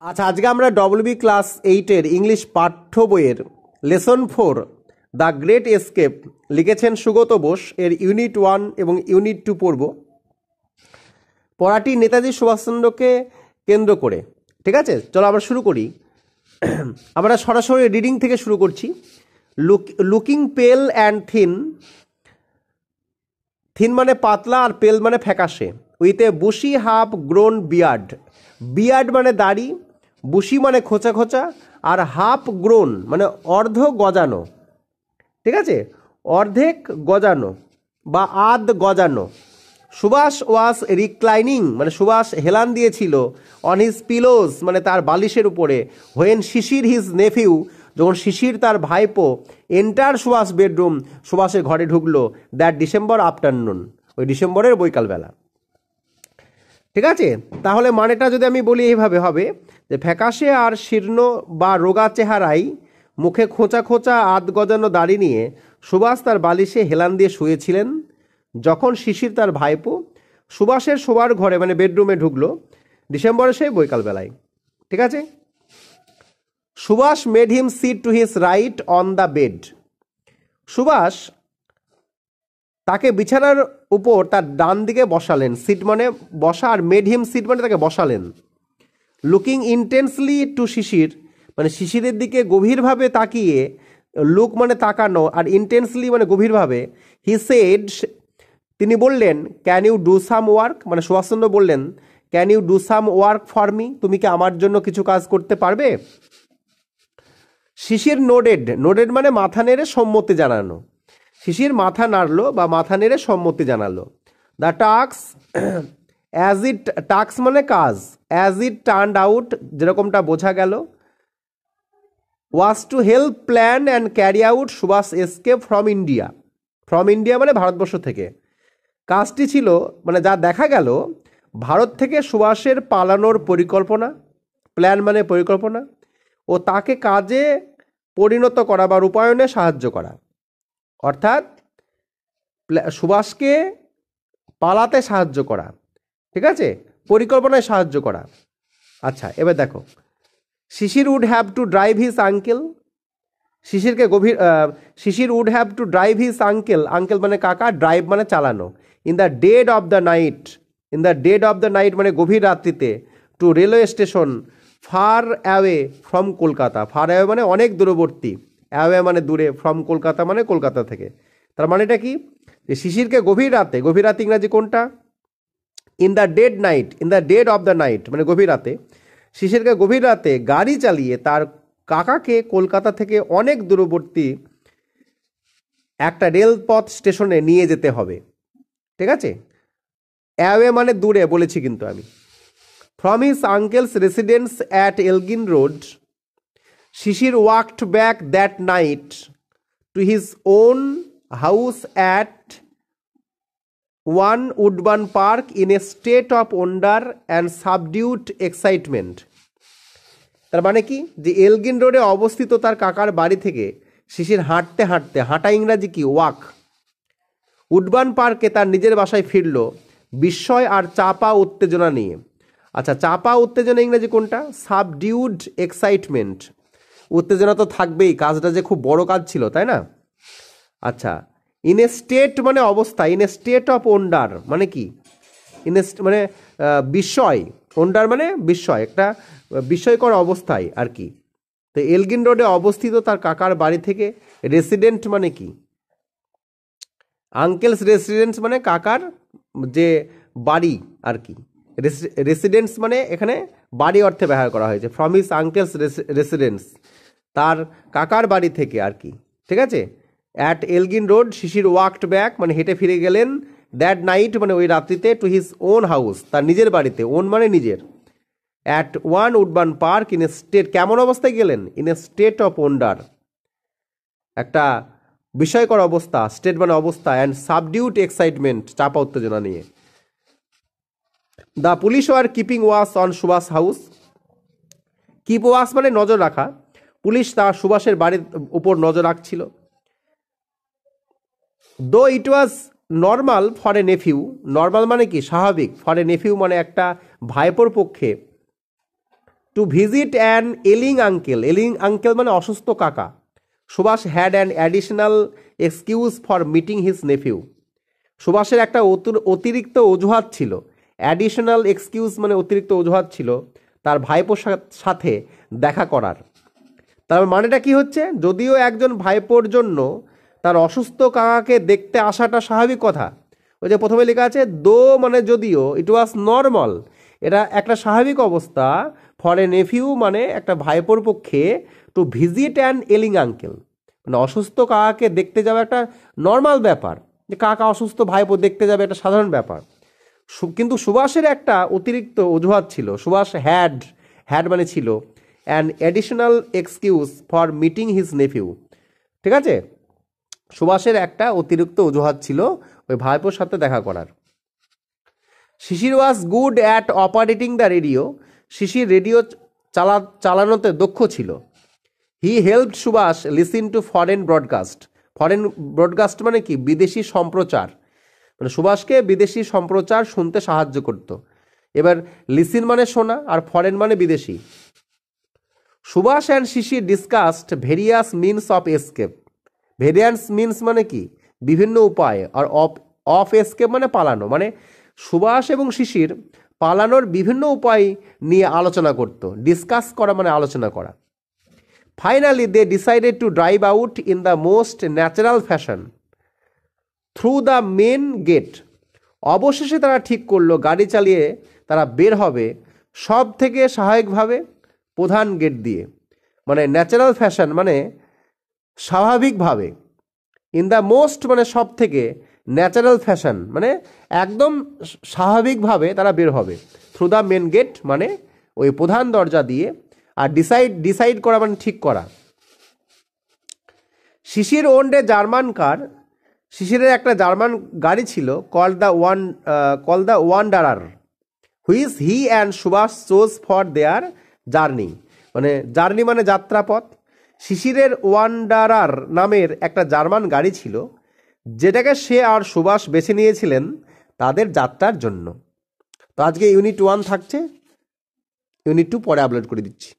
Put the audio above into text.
আচ্ছা, আজকে আমরা ডব্লিউবি ক্লাস 8-এর ইংলিশ পাঠ্য বইয়ের লেসন 4 দ্য গ্রেট এসকেপ লিখেছেন সুগত বোস এর ইউনিট 1 এবং ইউনিট 2 পড়ব। পড়াটি নেতাজি সুভাষচন্দ্রকে কেন্দ্র করে। ঠিক আছে, চলো আমরা শুরু করি। আমরা সরাসরি রিডিং থেকে শুরু করছি। লুকিং পেল অ্যান্ড থিন, থিন মানে পাতলা আর পেল মানে ফ্যাকাশে, with a bushy half grown beard, beard মানে দাড়ি, বুশি মানে খোঁচা খোঁচা, আর হাফ গ্রোন মানে অর্ধ গজানো। ঠিক আছে, অর্ধেক গজানো বা আধ গজানো। সুভাষ ওয়াজ রিক্লাইনিং মানে সুভাষ হেলান দিয়েছিল, অন হিজ পিলোস মানে তার বালিশের উপরে, হোয়েন শিশির হিজ নেফিউ যখন শিশির তার ভাইপো এন্টার সুভাষ বেডরুম সুভাষের ঘরে ঢুকলো, দ্যাট ডিসেম্বর আফটারনুন ওই ডিসেম্বরের বৈকালবেলা। ঠিক আছে, তাহলে মানেটা যদি আমি বলি এইভাবে হবে যে ফ্যাকাশে আর শীর্ণ বা রোগা চেহারায়, মুখে খোঁচা খোঁচা আধ গজানো দাড়ি নিয়ে সুভাষ তার বালিশে হেলান দিয়ে শুয়েছিলেন যখন শিশির তার ভাইপো সুভাষের শোবার ঘরে মানে বেডরুমে ঢুকলো ডিসেম্বরের সেই বৈকালবেলায়। ঠিক আছে, Subhash made him sit to his right on the bed, Subhash তাকে বিছানার উপর তার ডান দিকে বসালেন, সিট মানে বসা, আর মেড হিম সিট মানে তাকে বসালেন। লুকিং ইন্টেন্সলি টু শিশির মানে শিশিরের দিকে গভীরভাবে তাকিয়ে, লুক মানে তাকানো আর ইন্টেন্সলি মানে গভীরভাবে, হি সেড তিনি বললেন, can you do some work মানে সুভাষচন্দ্র বললেন, can you do some work for me, তুমি কি আমার জন্য কিছু কাজ করতে পারবে? শিশির নোডেড, নোডেড মানে মাথা নেড়ে সম্মতি জানানো, শিশির মাথা নাড়লো বা মাথা নেড়ে সম্মতি জানালো। The task as it, task মানে কাজ, অ্যাজ ইট টার্নড আউট যেরকমটা বোঝা গেল, was to help plan and carry out Subhash escape from India, from India মানে ভারতবর্ষ থেকে। কাজটি ছিল মানে যা দেখা গেল ভারত থেকে সুভাষের পালানোর পরিকল্পনা, প্ল্যান মানে পরিকল্পনা, ও তাকে কাজে পরিণত করা বা রূপায়ণে সাহায্য করা, অর্থাৎ সুভাষকে পালাতে সাহায্য করা। ঠিক আছে, পরিকল্পনায় সাহায্য করা। আচ্ছা, এবার দেখো, Sisir would have to drive his uncle, Sisir would have to drive his uncle, uncle মানে কাকা, ড্রাইভ মানে চালানো, in the dead of the night, in the dead of the night মানে গভীর রাত্রিতে, to railway station far away from Kolkata, far away মানে অনেক দূরবর্তী, অ্যাওয়ে মানে দূরে, ফ্রম কলকাতা মানে কলকাতা থেকে। তার মানে এটা কি, যে শিশিরকে গভীর রাতে, গভীর রাতে ইংরাজি কোনটা? In the dead night, in the dead of the night মানে গভীর রাতে, শিশিরকে গভীর রাতে গাড়ি চালিয়ে তার কাকাকে কলকাতা থেকে অনেক দূরবর্তী একটা রেলপথ স্টেশনে নিয়ে যেতে হবে। ঠিক আছে, অ্যাওয়ে মানে দূরে বলেছি কিন্তু আমি। From his uncle's residence at Elgin Road, Sisir walked back that night to his own house at one Woodburn Park in a state of wonder and subdued excitement. তার মানে কি, যে এলগিন রোডে অবস্থিত তার কাকার বাড়ি থেকে শিশির হাঁটতে হাঁটতে, হাঁটা ইংরাজি কি ওয়াক, উডবার্ন পার্কে তার নিজের বাসায় ফিরল বিস্ময় আর চাপা উত্তেজনা নিয়ে। আচ্ছা, চাপা উত্তেজনা ইংরাজি কোনটা? Subdued excitement. উত্তেজনা তো থাকবেই, কাজটা যে খুব বড় কাজ ছিল, তাই না? আচ্ছা, ইন এ স্টেট মানে অবস্থা, in a state of wonder মানে কি, ইন এ মানে বিস্ময়, ওন্ডার মানে বিস্ময়, একটা বিস্ময়কর অবস্থায় আর কি। তো এলগিন রোডে অবস্থিত তার কাকার বাড়ি থেকে, রেসিডেন্ট মানে কি, আঙ্কেলস রেসিডেন্স মানে কাকার যে বাড়ি আর কি, রেসিডেন্স মানে এখানে বাড়ি অর্থে ব্যবহার করা হয়েছে। ফ্রম হিজ আঙ্কেলস রেসিডেন্স তার কাকার বাড়ি থেকে আর কি। ঠিক আছে, at Elgin Road Sisir walked back মানে হেঁটে ফিরে গেলেন, দ্যাট নাইট মানে ওই রাত্রিতে, টু হিজ ওন হাউস তার নিজের বাড়িতে, ওন মানে নিজের, at one Woodburn Park in a state, কেমন অবস্থায় গেলেন? In a state of wonder একটা বিস্ময়কর অবস্থা, স্টেট মানে অবস্থা, অ্যান্ড সাবডিউড এক্সাইটমেন্ট চাপা উত্তেজনা নিয়ে। The police were keeping watch on Subhash house, keep watch মানে নজর রাখা, পুলিশ তার সুভাষের বাড়ির উপর নজর রাখছিল। Though it was normal for a nephew, normal মানে কি স্বাভাবিক, ফর এ নেফিউ মানে একটা ভাইপোর পক্ষে, to visit an ailing uncle. Ailing uncle মানে অসুস্থ কাকা। Subhash had an additional excuse for meeting his nephew. সুভাষের একটা অতিরিক্ত অজুহাত ছিল। অ্যাডিশনাল এক্সকিউজ মানে অতিরিক্ত অজুহাত ছিল তার ভাইপোর সাথে দেখা করার। তার মানেটা কি হচ্ছে, যদিও একজন ভাইপোর জন্য তার অসুস্থ কাকাকে দেখতে আসাটা স্বাভাবিক কথা, ওই যে প্রথমে লেখা আছে দো মানে যদিও, ইট ওয়াজ নর্মাল, এটা একটা স্বাভাবিক অবস্থা ফর এ নেফিউ মানে একটা ভাইপোর পক্ষে to visit an ailing uncle, মানে অসুস্থ কাকাকে দেখতে যাওয়া একটা নর্মাল ব্যাপার, যে কাকা অসুস্থ ভাইপো দেখতে যাবে একটা সাধারণ ব্যাপার। কিন্তু সুভাষের একটা অতিরিক্ত অজুহাত ছিল। সুভাষ হ্যাড মানে ছিল an additional excuse for meeting his nephew. ঠিক আছে, সুভাষের একটা অতিরিক্ত অজুহাত ছিল ওই ভাইপোর সাথে দেখা করার। Sisir was good at operating the radio. Sisir radio চালানোতে দক্ষ ছিল। He helped Subhash listen to foreign broadcast. Foreign broadcast মানে কি, বিদেশি সম্প্রচার, মানে সুভাষকে বিদেশি সম্প্রচার শুনতে সাহায্য করত। এবার লিসিন মানে শোনা, আর ফরেন মানে বিদেশি। Subhash and Sisir discussed various means of escape. Variance means মানে কি, বিভিন্ন উপায়, আর অফ এসকেপ মানে পালানো। মানে সুভাষ এবং শিশির পালানোর বিভিন্ন উপায় নিয়ে আলোচনা করত। ডিসকাস করা মানে আলোচনা করা। Finally they decided to drive out in the most natural fashion through the main gate. অবশেষে তারা ঠিক করলো গাড়ি চালিয়ে তারা বের হবে সব থেকে স্বাভাবিকভাবে প্রধান গেট দিয়ে। মানে ন্যাচারাল ফ্যাশন মানে স্বাভাবিকভাবে, ইন দ্য মোস্ট মানে সব থেকে, ন্যাচারাল ফ্যাশন মানে একদম স্বাভাবিকভাবে তারা বের হবে। থ্রু দ্য মেন গেট মানে ওই প্রধান দরজা দিয়ে। আর ডিসাইড করা মানে ঠিক করা। Sisir owned a German car. শিশিরের একটা জার্মান গাড়ি ছিল call the Wanderer, which he and Subhash chose for their journey. মানে জার্নি মানে যাত্রাপথ। শিশিরের ওয়ান্ডারার নামের একটা জার্মান গাড়ি ছিল যেটাকে সে আর সুভাষ বেছে নিয়েছিলেন তাদের যাত্রার জন্য। তো আজকে ইউনিট 1 থাকছে, ইউনিট 2 পরে আপলোড করে দিচ্ছি।